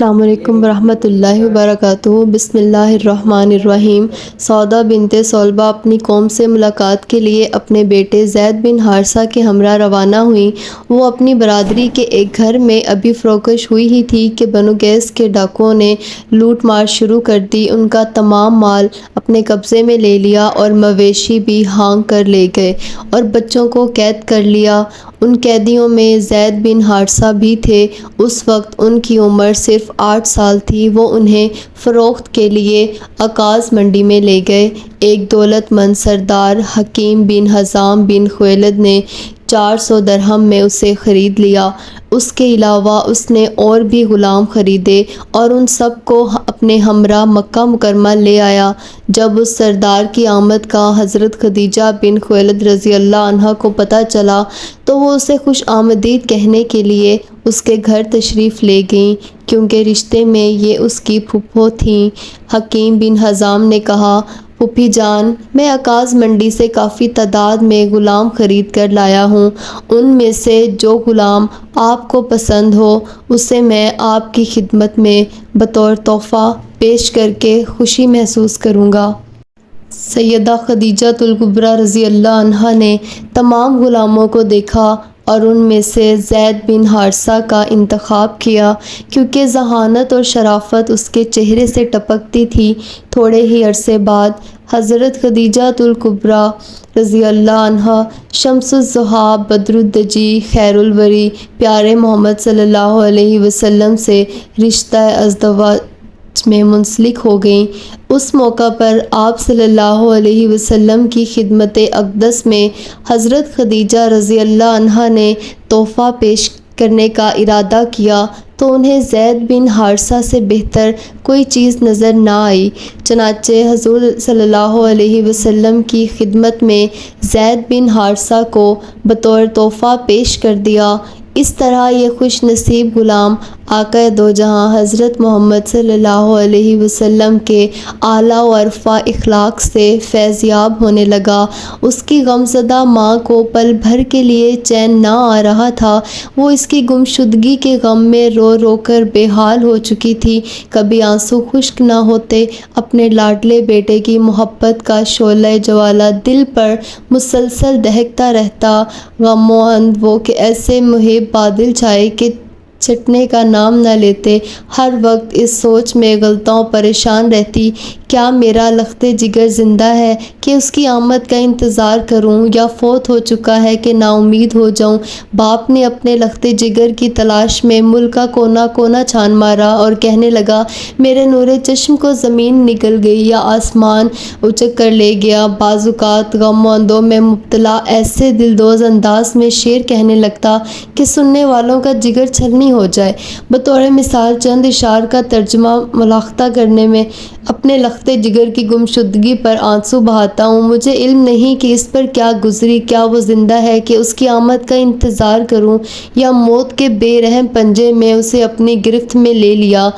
السلام علیکم ورحمۃ اللہ وبرکاتہ۔ بسم اللہ الرحمن الرحیم۔ سودا بنت صلبہ اپنی قوم سے ملاقات کے لیے اپنے بیٹے زید بن حارثہ کے ہمراہ روانہ ہوئیں۔ وہ اپنی برادری کے ایک گھر میں ابھی فروخت ہوئی ہی تھی کہ بنو قیس کے ڈاکوؤں نے لوٹ مار شروع کر دی۔ ان کا تمام مال اپنے قبضے میں لے لیا اور مویشی بھی ہانک کر لے گئے اور بچوں کو قید کر لیا۔ ان قیدیوں میں زید بن حارثہ بھی تھے۔ اس وقت ان کی عمر صرف 8 سال تھی۔ وہ انہیں فروخت کے لیے عکاظ منڈی میں لے گئے۔ ایک دولت مند سردار حکیم بن حزام بن خویلد نے 400 درہم میں اسے خرید لیا۔ اس کے علاوہ اس نے اور بھی غلام خریدے اور ان سب کو اپنے ہمراہ مکہ مکرمہ لے آیا۔ جب اس سردار کی آمد کا حضرت خدیجہ بن خویلد رضی اللہ عنہا کو پتہ چلا تو وہ اسے خوش آمدید کہنے کے لیے اس کے گھر تشریف لے گئیں، کیونکہ رشتے میں یہ اس کی پھوپھو تھیں۔ حکیم بن حزام نے کہا، پھوپھی جان، میں عکاظ منڈی سے کافی تعداد میں غلام خرید کر لایا ہوں۔ ان میں سے جو غلام آپ کو پسند ہو اسے میں آپ کی خدمت میں بطور تحفہ پیش کر کے خوشی محسوس کروں گا۔ سیدہ خدیجہ الکبریٰ رضی اللہ عنہا نے تمام غلاموں کو دیکھا اور ان میں سے زید بن حارثہ کا انتخاب کیا، کیونکہ ذہانت اور شرافت اس کے چہرے سے ٹپکتی تھی۔ تھوڑے ہی عرصے بعد حضرت خدیجہ الکبریٰ رضی اللہ عنہا شمس الضحیٰ، بدر الدجی، خیر الوری، پیارے محمد صلی اللہ علیہ وسلم سے رشتہ ازدواج میں منسلک ہو گئیں۔ اس موقع پر آپ صلی اللہ علیہ وسلم کی خدمت اقدس میں حضرت خدیجہ رضی اللہ عنہا نے تحفہ پیش کرنے کا ارادہ کیا تو انہیں زید بن حارثہ سے بہتر کوئی چیز نظر نہ آئی۔ چنانچہ حضور صلی اللہ علیہ وسلم کی خدمت میں زید بن حارثہ کو بطور تحفہ پیش کر دیا۔ اس طرح یہ خوش نصیب غلام آقا دو جہاں حضرت محمد صلی اللہ علیہ وسلم کے اعلیٰ و ارفع اخلاق سے فیض یاب ہونے لگا۔ اس کی غمزدہ ماں کو پل بھر کے لیے چین نہ آ رہا تھا۔ وہ اس کی گمشدگی کے غم میں رو رو کر بے حال ہو چکی تھی۔ کبھی آنسو خشک نہ ہوتے۔ اپنے لاڈلے بیٹے کی محبت کا شعلہ جوالہ دل پر مسلسل دہکتا رہتا۔ غم و اندوہ وہ ایسے محب بادل چھائے کہ چھٹنے کا نام نہ لیتے۔ ہر وقت اس سوچ میں غلطاں پریشان رہتی، کیا میرا لخت جگر زندہ ہے کہ اس کی آمد کا انتظار کروں، یا فوت ہو چکا ہے کہ نا امید ہو جاؤں۔ باپ نے اپنے لخت جگر کی تلاش میں ملک کا کونا کونا چھان مارا اور کہنے لگا، میرے نور چشم کو زمین نگل گئی یا آسمان اچک کر لے گیا۔ بعض اوقات غم و اندوہ میں مبتلا ایسے دلدوز انداز میں شعر کہنے لگتا کہ سننے والوں کا جگر چھلنی ہو جائے۔ بطور مثال چند اشعار کا ترجمہ ملاحظہ کرنے میں اپنے لخت جگر کی گمشدگی پر آنسو بہاتا ہوں۔ مجھے علم نہیں کہ اس پر کیا گزری، کیا وہ زندہ ہے کہ اس کی آمد کا انتظار کروں، یا موت کے بے رحم پنجے میں اسے اپنی گرفت میں لے لیا۔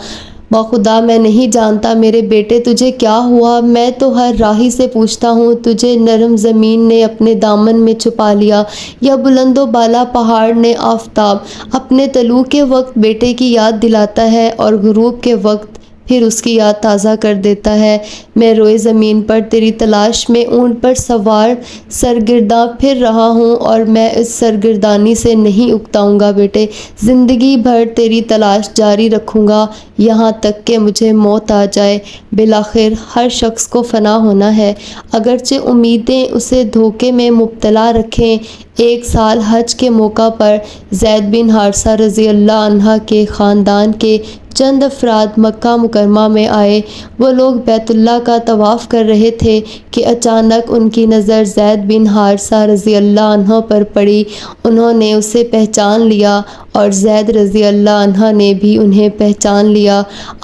بخدا میں نہیں جانتا میرے بیٹے تجھے کیا ہوا۔ میں تو ہر راہی سے پوچھتا ہوں، تجھے نرم زمین نے اپنے دامن میں چھپا لیا، یا بلند و بالا پہاڑ نے آفتاب اپنے طلوع کے وقت بیٹے کی یاد دلاتا ہے اور غروب کے وقت پھر اس کی یاد تازہ کر دیتا ہے۔ میں روئے زمین پر تیری تلاش میں اونٹ پر سوار سرگرداں پھر رہا ہوں، اور میں اس سرگردانی سے نہیں اکتاؤں گا بیٹے۔ زندگی بھر تیری تلاش جاری رکھوں گا، یہاں تک کہ مجھے موت آ جائے۔ بالآخر ہر شخص کو فنا ہونا ہے، اگرچہ امیدیں اسے دھوکے میں مبتلا رکھیں۔ ایک سال حج کے موقع پر زید بن حارثہ رضی اللہ عنہ کے خاندان کے چند افراد مکہ مکرمہ میں آئے۔ وہ لوگ بیت اللہ کا طواف کر رہے تھے کہ اچانک ان کی نظر زید بن حارثہ رضی اللہ عنہ پر پڑی۔ انہوں نے اسے پہچان لیا اور زید رضی اللہ عنہ نے بھی انہیں پہچان لیا۔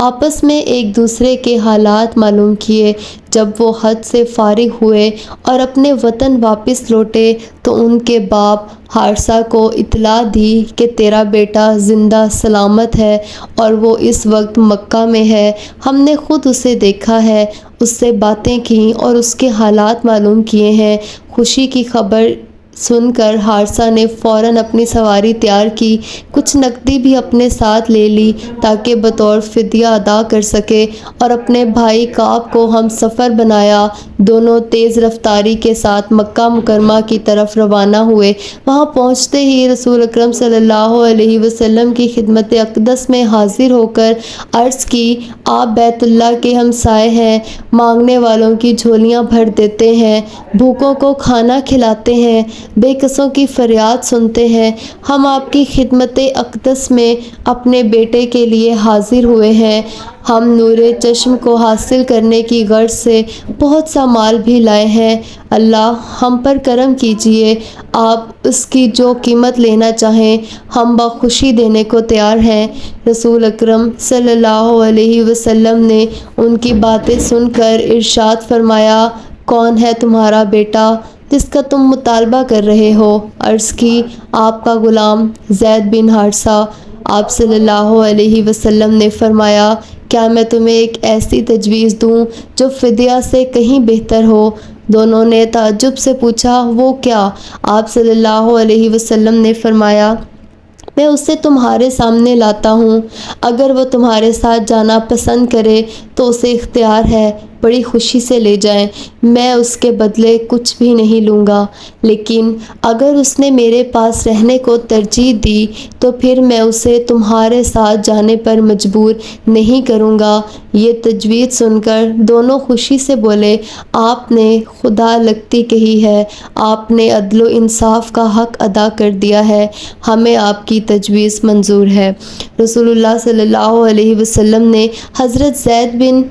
آپس میں ایک دوسرے کے حالات معلوم کیے۔ جب وہ حج سے فارغ ہوئے اور اپنے وطن واپس لوٹے تو ان کے باپ حارثہ کو اطلاع دی کہ تیرا بیٹا زندہ سلامت ہے اور وہ اس وقت مکہ میں ہے۔ ہم نے خود اسے دیکھا ہے، اس سے باتیں کیں اور اس کے حالات معلوم کیے ہیں۔ خوشی کی خبر سن کر حارثہ نے فوراً اپنی سواری تیار کی، کچھ نقدی بھی اپنے ساتھ لے لی تاکہ بطور فدیہ ادا کر سکے، اور اپنے بھائی کعب کو ہم سفر بنایا۔ دونوں تیز رفتاری کے ساتھ مکہ مکرمہ کی طرف روانہ ہوئے۔ وہاں پہنچتے ہی رسول اکرم صلی اللہ علیہ وسلم کی خدمت اقدس میں حاضر ہو کر عرض کی، آپ بیت اللہ کے ہمسائے ہیں، مانگنے والوں کی جھولیاں بھر دیتے ہیں، بھوکوں کو کھانا کھلاتے ہیں، بے کسوں کی فریاد سنتے ہیں۔ ہم آپ کی خدمت اقدس میں اپنے بیٹے کے لیے حاضر ہوئے ہیں۔ ہم نور چشم کو حاصل کرنے کی غرض سے بہت سا مال بھی لائے ہیں۔ اللہ ہم پر کرم کیجیے، آپ اس کی جو قیمت لینا چاہیں ہم بخوشی دینے کو تیار ہیں۔ رسول اکرم صلی اللہ علیہ وسلم نے ان کی باتیں سن کر ارشاد فرمایا، کون ہے تمہارا بیٹا جس کا تم مطالبہ کر رہے ہو؟ عرض کی، آپ کا غلام زید بن حارثہ۔ آپ صلی اللہ علیہ وسلم نے فرمایا، کیا میں تمہیں ایک ایسی تجویز دوں جو فدیہ سے کہیں بہتر ہو؟ دونوں نے تعجب سے پوچھا، وہ کیا؟ آپ صلی اللہ علیہ وسلم نے فرمایا، میں اسے تمہارے سامنے لاتا ہوں، اگر وہ تمہارے ساتھ جانا پسند کرے تو اسے اختیار ہے، بڑی خوشی سے لے جائیں، میں اس کے بدلے کچھ بھی نہیں لوں گا، لیکن اگر اس نے میرے پاس رہنے کو ترجیح دی تو پھر میں اسے تمہارے ساتھ جانے پر مجبور نہیں کروں گا۔ یہ تجویز سن کر دونوں خوشی سے بولے، آپ نے خدا لگتی کہی ہے، آپ نے عدل و انصاف کا حق ادا کر دیا ہے، ہمیں آپ کی تجویز منظور ہے۔ رسول اللہ صلی اللہ علیہ وسلم نے حضرت زید بن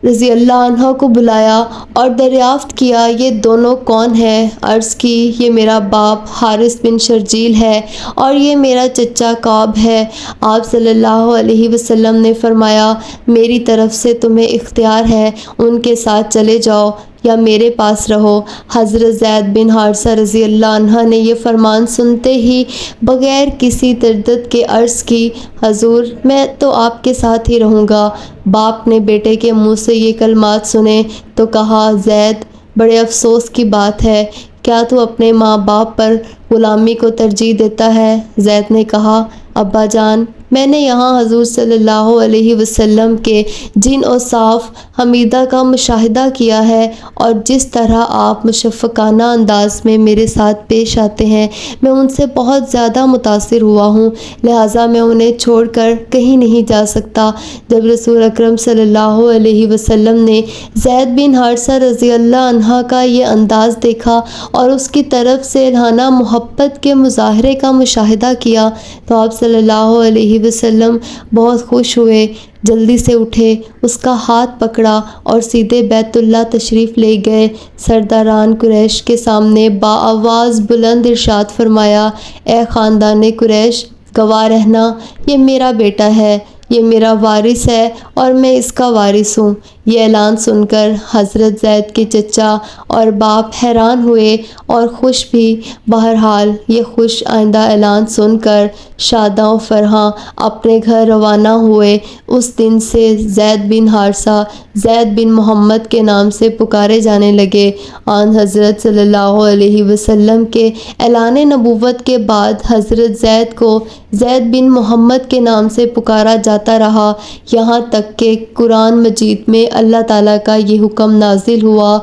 رضی اللہ عنہ کو بلایا اور دریافت کیا، یہ دونوں کون ہیں؟ عرض کی، یہ میرا باپ حارث بن شرجیل ہے اور یہ میرا چچا کعب ہے۔ آپ صلی اللہ علیہ وسلم نے فرمایا، میری طرف سے تمہیں اختیار ہے، ان کے ساتھ چلے جاؤ یا میرے پاس رہو۔ حضرت زید بن حارثہ رضی اللہ عنہ نے یہ فرمان سنتے ہی بغیر کسی تردد کے عرض کی، حضور میں تو آپ کے ساتھ ہی رہوں گا۔ باپ نے بیٹے کے منہ سے یہ کلمات سنے تو کہا، زید بڑے افسوس کی بات ہے، کیا تو اپنے ماں باپ پر غلامی کو ترجیح دیتا ہے؟ زید نے کہا، ابا جان، میں نے یہاں حضور صلی اللہ علیہ وسلم کے جن اوصاف حمیدہ کا مشاہدہ کیا ہے اور جس طرح آپ مشفقانہ انداز میں میرے ساتھ پیش آتے ہیں، میں ان سے بہت زیادہ متاثر ہوا ہوں، لہٰذا میں انہیں چھوڑ کر کہیں نہیں جا سکتا۔ جب رسول اکرم صلی اللہ علیہ وسلم نے زید بن حارثہ رضی اللہ عنہ کا یہ انداز دیکھا اور اس کی طرف سے الہانہ محبت کے مظاہرے کا مشاہدہ کیا تو آپ صلی اللہ علیہ وسلم بہت خوش ہوئے، جلدی سے اٹھے، اس کا ہاتھ پکڑا اور سیدھے بیت اللہ تشریف لے گئے۔ سرداران قریش کے سامنے بآواز بلند ارشاد فرمایا، اے خاندان قریش، گواہ رہنا، یہ میرا بیٹا ہے، یہ میرا وارث ہے اور میں اس کا وارث ہوں۔ یہ اعلان سن کر حضرت زید کے چچا اور باپ حیران ہوئے اور خوش بھی۔ بہرحال یہ خوش آئندہ اعلان سن کر شاداں و فرحاں اپنے گھر روانہ ہوئے۔ اس دن سے زید بن حارثہ زید بن محمد کے نام سے پکارے جانے لگے۔ آن حضرت صلی اللہ علیہ وسلم کے اعلان نبوت کے بعد حضرت زید کو زید بن محمد کے نام سے پکارا جاتا رہا، یہاں تک کہ قرآن مجید میں اللہ تعالیٰ کا یہ حکم نازل ہوا۔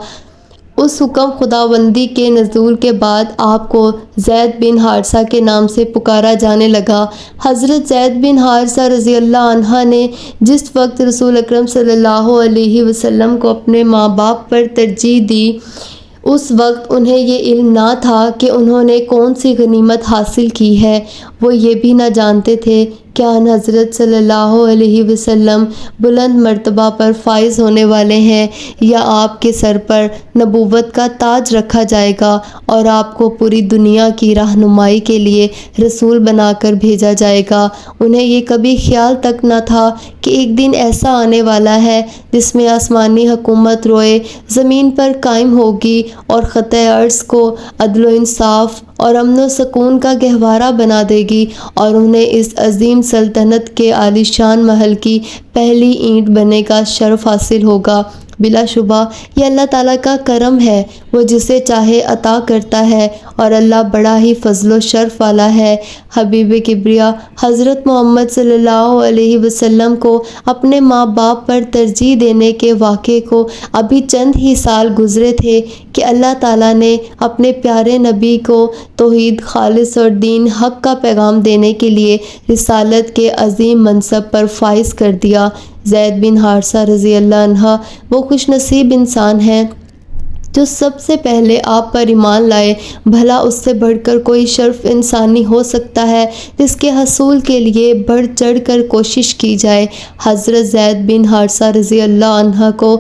اس حکم خداوندی کے نزول کے بعد آپ کو زید بن حارثہ کے نام سے پکارا جانے لگا۔ حضرت زید بن حارثہ رضی اللہ عنہ نے جس وقت رسول اکرم صلی اللہ علیہ وسلم کو اپنے ماں باپ پر ترجیح دی، اس وقت انہیں یہ علم نہ تھا کہ انہوں نے کون سی غنیمت حاصل کی ہے۔ وہ یہ بھی نہ جانتے تھے کہ آن حضرت صلی اللہ علیہ وسلم بلند مرتبہ پر فائز ہونے والے ہیں یا آپ کے سر پر نبوت کا تاج رکھا جائے گا اور آپ کو پوری دنیا کی رہنمائی کے لیے رسول بنا کر بھیجا جائے گا۔ انہیں یہ کبھی خیال تک نہ تھا کہ ایک دن ایسا آنے والا ہے جس میں آسمانی حکومت روئے زمین پر قائم ہوگی اور خطۂ ارض کو عدل و انصاف اور امن و سکون کا گہوارہ بنا دے گی اور انہیں اس عظیم سلطنت کے عالیشان محل کی پہلی اینٹ بننے کا شرف حاصل ہوگا۔ بلا شبہ یہ اللہ تعالیٰ کا کرم ہے، وہ جسے چاہے عطا کرتا ہے اور اللہ بڑا ہی فضل و شرف والا ہے۔ حبیب کبریا حضرت محمد صلی اللہ علیہ وسلم کو اپنے ماں باپ پر ترجیح دینے کے واقعے کو ابھی چند ہی سال گزرے تھے کہ اللہ تعالیٰ نے اپنے پیارے نبی کو توحید خالص اور دین حق کا پیغام دینے کے لیے رسالت کے عظیم منصب پر فائز کر دیا۔ زید بن حارثہ رضی اللہ عنہ وہ خوش نصیب انسان ہیں جو سب سے پہلے آپ پر ایمان لائے۔ بھلا اس سے بڑھ کر کوئی شرف انسانی ہو سکتا ہے جس کے حصول کے لیے بڑھ چڑھ کر کوشش کی جائے۔ حضرت زید بن حارثہ رضی اللہ عنہ کو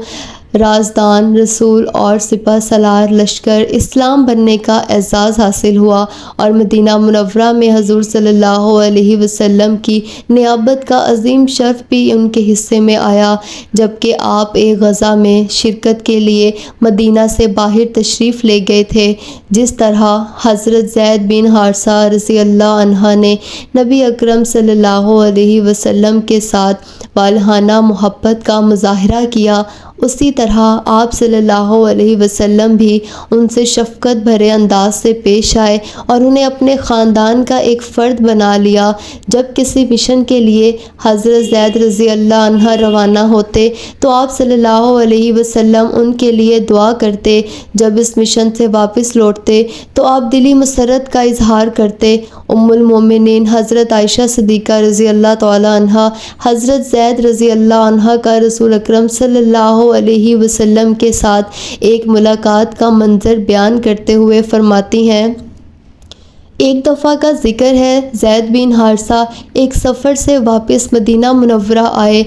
رازدان رسول اور سپہ سالار لشکر اسلام بننے کا اعزاز حاصل ہوا اور مدینہ منورہ میں حضور صلی اللہ علیہ وسلم کی نیابت کا عظیم شرف بھی ان کے حصے میں آیا، جبکہ آپ ایک غزہ میں شرکت کے لیے مدینہ سے باہر تشریف لے گئے تھے۔ جس طرح حضرت زید بن حارثہ رضی اللہ عنہ نے نبی اکرم صلی اللہ علیہ وسلم کے ساتھ والہانہ محبت کا مظاہرہ کیا، اسی طرح آپ صلی اللہ علیہ وسلم بھی ان سے شفقت بھرے انداز سے پیش آئے اور انہیں اپنے خاندان کا ایک فرد بنا لیا۔ جب کسی مشن کے لیے حضرت زید رضی اللہ عنہ روانہ ہوتے تو آپ صلی اللہ علیہ وسلم ان کے لیے دعا کرتے، جب اس مشن سے واپس لوٹتے تو آپ دلی مسرت کا اظہار کرتے۔ ام المومنین حضرت عائشہ صدیقہ رضی اللہ تعالی عنہ حضرت زید رضی اللہ عنہ کا رسول اکرم صلی اللہ علیہ وسلم کے ساتھ ایک ملاقات کا منظر بیان کرتے ہوئے فرماتی ہیں، ایک دفعہ کا ذکر ہے، زید بن حارثہ ایک سفر سے واپس مدینہ منورہ آئے۔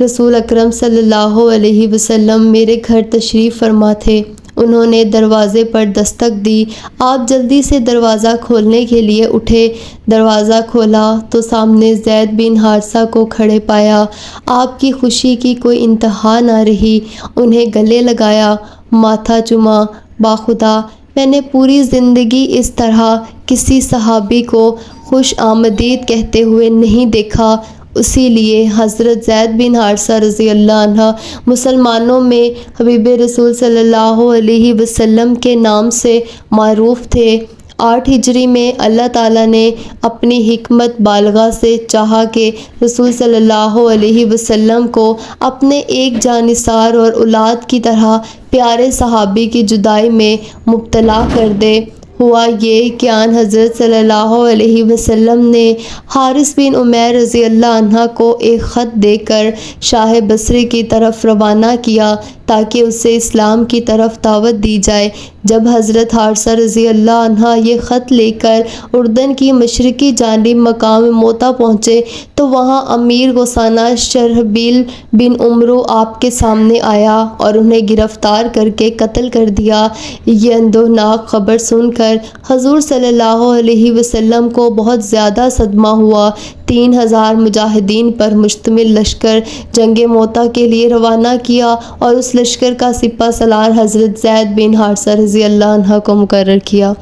رسول اکرم صلی اللہ علیہ وسلم میرے گھر تشریف فرما تھے۔ انہوں نے دروازے پر دستک دی، آپ جلدی سے دروازہ کھولنے کے لیے اٹھے۔ دروازہ کھولا تو سامنے زید بن حارثہ کو کھڑے پایا۔ آپ کی خوشی کی کوئی انتہا نہ رہی، انہیں گلے لگایا، ماتھا چوما۔ باخدا میں نے پوری زندگی اس طرح کسی صحابی کو خوش آمدید کہتے ہوئے نہیں دیکھا۔ اسی لیے حضرت زید بن حارثہ رضی اللہ عنہ مسلمانوں میں حبیب رسول صلی اللہ علیہ وسلم کے نام سے معروف تھے۔ 8 ہجری میں اللہ تعالیٰ نے اپنی حکمت بالغہ سے چاہا کہ رسول صلی اللہ علیہ وسلم کو اپنے ایک جانثار اور اولاد کی طرح پیارے صحابی کی جدائی میں مبتلا کر دے۔ ہوا یہ کہ آن حضرت صلی اللہ علیہ وسلم نے حارث بن عمیر رضی اللہ عنہ کو ایک خط دے کر شاہ بصری کی طرف روانہ کیا تاکہ اسے اسلام کی طرف دعوت دی جائے۔ جب حضرت حارثہ رضی اللہ عنہ یہ خط لے کر اردن کی مشرقی جانب مقام موتا پہنچے تو وہاں امیر غسانہ شرحبیل بن عمرو آپ کے سامنے آیا اور انہیں گرفتار کر کے قتل کر دیا۔ یہ اندوہناک خبر سن کر حضور صلی اللہ علیہ وسلم کو بہت زیادہ صدمہ ہوا۔ 3000 مجاہدین پر مشتمل لشکر جنگ موتا کے لیے روانہ کیا اور اس لشکر کا سپہ سالار حضرت زید بن حارثہ رضی اللہ عنہ کو مقرر کیا۔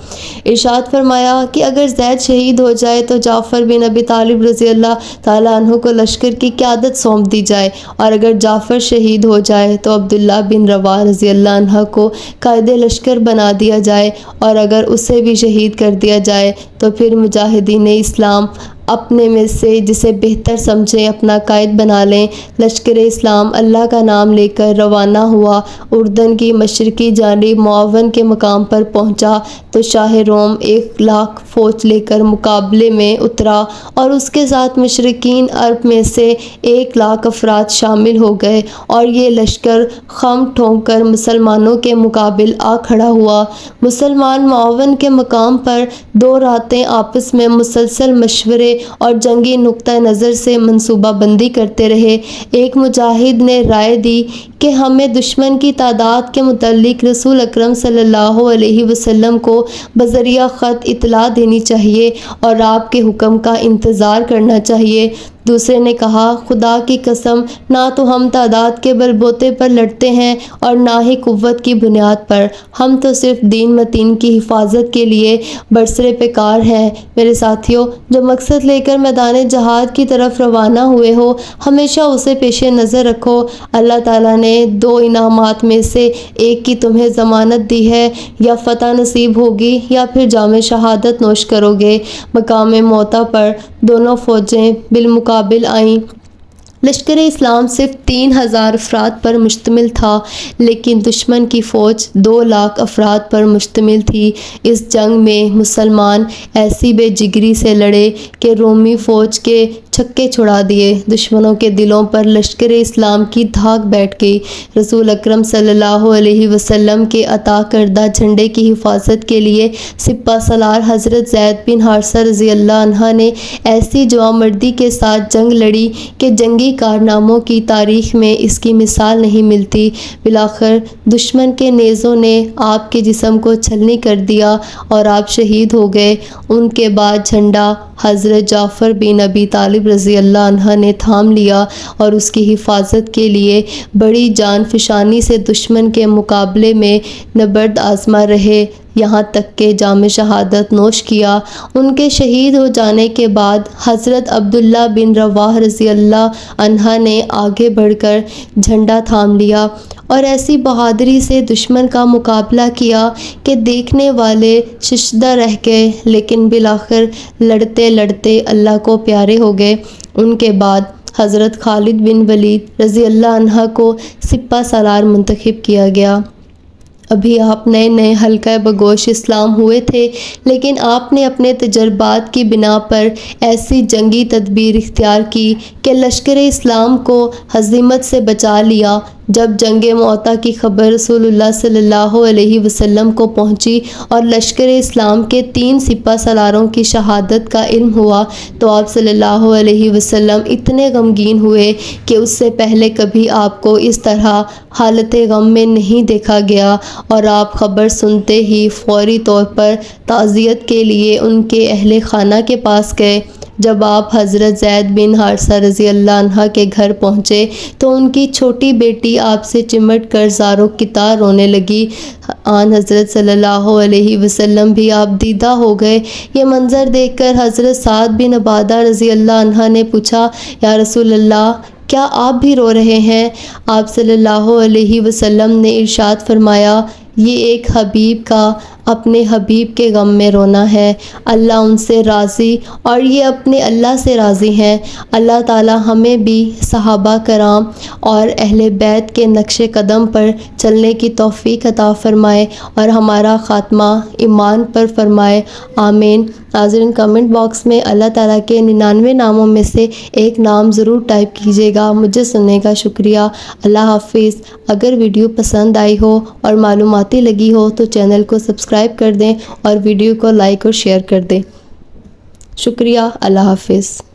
ارشاد فرمایا کہ اگر زید شہید ہو جائے تو جعفر بن ابی طالب رضی اللہ تعالیٰ عنہ کو لشکر کی قیادت سونپ دی جائے، اور اگر جعفر شہید ہو جائے تو عبداللہ بن رواحہ رضی اللہ عنہ کو قائد لشکر بنا دیا جائے، اور اگر اسے بھی شہید کر دیا جائے تو پھر مجاہدین اسلام اپنے میں سے جسے بہتر سمجھیں اپنا قائد بنا لیں۔ لشکر اسلام اللہ کا نام لے کر روانہ ہوا، اردن کی مشرقی جانب معاون کے مقام پر پہنچا تو شاہ روم 1,00,000 فوج لے کر مقابلے میں اترا اور اس کے ساتھ مشرکین عرب میں سے 1,00,000 افراد شامل ہو گئے، اور یہ لشکر خم ٹھونک کر مسلمانوں کے مقابل آ کھڑا ہوا۔ مسلمان معاون کے مقام پر 2 راتیں آپس میں مسلسل مشورے اور جنگی نقطہ نظر سے منصوبہ بندی کرتے رہے۔ ایک مجاہد نے رائے دی کہ ہمیں دشمن کی تعداد کے متعلق رسول اکرم صلی اللہ علیہ وسلم کو بذریعہ خط اطلاع دینی چاہیے اور آپ کے حکم کا انتظار کرنا چاہیے۔ دوسرے نے کہا خدا کی قسم نہ تو ہم تعداد کے بل بوتے پر لڑتے ہیں اور نہ ہی قوت کی بنیاد پر، ہم تو صرف دین متین کی حفاظت کے لیے برسر پیکار ہیں۔ میرے ساتھیوں، جو مقصد لے کر میدان جہاد کی طرف روانہ ہوئے ہو ہمیشہ اسے پیش نظر رکھو۔ اللہ تعالیٰ نے 2 انعامات میں سے ایک کی تمہیں ضمانت دی ہے، یا فتح نصیب ہوگی یا پھر جام شہادت نوش کرو گے۔ مقام موتا پر دونوں فوجیں بالمقابل آئیں۔ لشکر اسلام صرف 3000 افراد پر مشتمل تھا، لیکن دشمن کی فوج 2 لاکھ افراد پر مشتمل تھی۔ اس جنگ میں مسلمان ایسی بے جگری سے لڑے کہ رومی فوج کے چھکے چھڑا دیے۔ دشمنوں کے دلوں پر لشکر اسلام کی دھاک بیٹھ گئی۔ رسول اکرم صلی اللہ علیہ وسلم کے عطا کردہ جھنڈے کی حفاظت کے لیے سپہ سالار حضرت زید بن حارثہ رضی اللہ عنہ نے ایسی جوانمردی کے ساتھ جنگ لڑی کہ جنگی کارناموں کی تاریخ میں اس کی مثال نہیں ملتی۔ بالآخر دشمن کے نیزوں نے آپ کے جسم کو چھلنی کر دیا اور آپ شہید ہو گئے۔ ان کے بعد جھنڈا حضرت جعفر بن ابی طالب رضی اللہ عنہ نے تھام لیا اور اس کی حفاظت کے لیے بڑی جان فشانی سے دشمن کے مقابلے میں نبرد آزما رہے، یہاں تک کہ جام شہادت نوش کیا۔ ان کے شہید ہو جانے کے بعد حضرت عبداللہ بن رواحہ رضی اللہ عنہ نے آگے بڑھ کر جھنڈا تھام لیا اور ایسی بہادری سے دشمن کا مقابلہ کیا کہ دیکھنے والے ششدر رہ گئے، لیکن بالآخر لڑتے لڑتے اللہ کو پیارے ہو گئے۔ ان کے بعد حضرت خالد بن ولید رضی اللہ عنہ کو سپہ سالار منتخب کیا گیا۔ ابھی آپ نئے حلقہ بگوش اسلام ہوئے تھے، لیکن آپ نے اپنے تجربات کی بنا پر ایسی جنگی تدبیر اختیار کی کہ لشکر اسلام کو ہزیمت سے بچا لیا۔ جب جنگ موتا کی خبر رسول اللہ صلی اللہ علیہ وسلم کو پہنچی اور لشکر اسلام کے 3 سپہ سالاروں کی شہادت کا علم ہوا تو آپ صلی اللہ علیہ وسلم اتنے غمگین ہوئے کہ اس سے پہلے کبھی آپ کو اس طرح حالت غم میں نہیں دیکھا گیا، اور آپ خبر سنتے ہی فوری طور پر تعزیت کے لیے ان کے اہل خانہ کے پاس گئے۔ جب آپ حضرت زید بن حارثہ رضی اللہ عنہ کے گھر پہنچے تو ان کی چھوٹی بیٹی آپ سے چمٹ کر زاروں کی طرح رونے لگی۔ آن حضرت صلی اللہ علیہ وسلم بھی آپ دیدہ ہو گئے۔ یہ منظر دیکھ کر حضرت سعد بن عبادہ رضی اللہ عنہ نے پوچھا، یا رسول اللہ، کیا آپ بھی رو رہے ہیں؟ آپ صلی اللہ علیہ وسلم نے ارشاد فرمایا، یہ ایک حبیب کا اپنے حبیب کے غم میں رونا ہے، اللہ ان سے راضی اور یہ اپنے اللہ سے راضی ہیں۔ اللہ تعالی ہمیں بھی صحابہ کرام اور اہل بیت کے نقش قدم پر چلنے کی توفیق عطا فرمائے اور ہمارا خاتمہ ایمان پر فرمائے، آمین۔ ناظرین، کمنٹ باکس میں اللہ تعالیٰ کے 99 ناموں میں سے ایک نام ضرور ٹائپ کیجیے گا۔ مجھے سننے کا شکریہ۔ اللہ حافظ۔ اگر ویڈیو پسند آئی ہو اور معلوماتی لگی ہو تو چینل کو سبسکرائب کر دیں اور ویڈیو کو لائک اور شیئر کر دیں۔ شکریہ۔ اللہ حافظ۔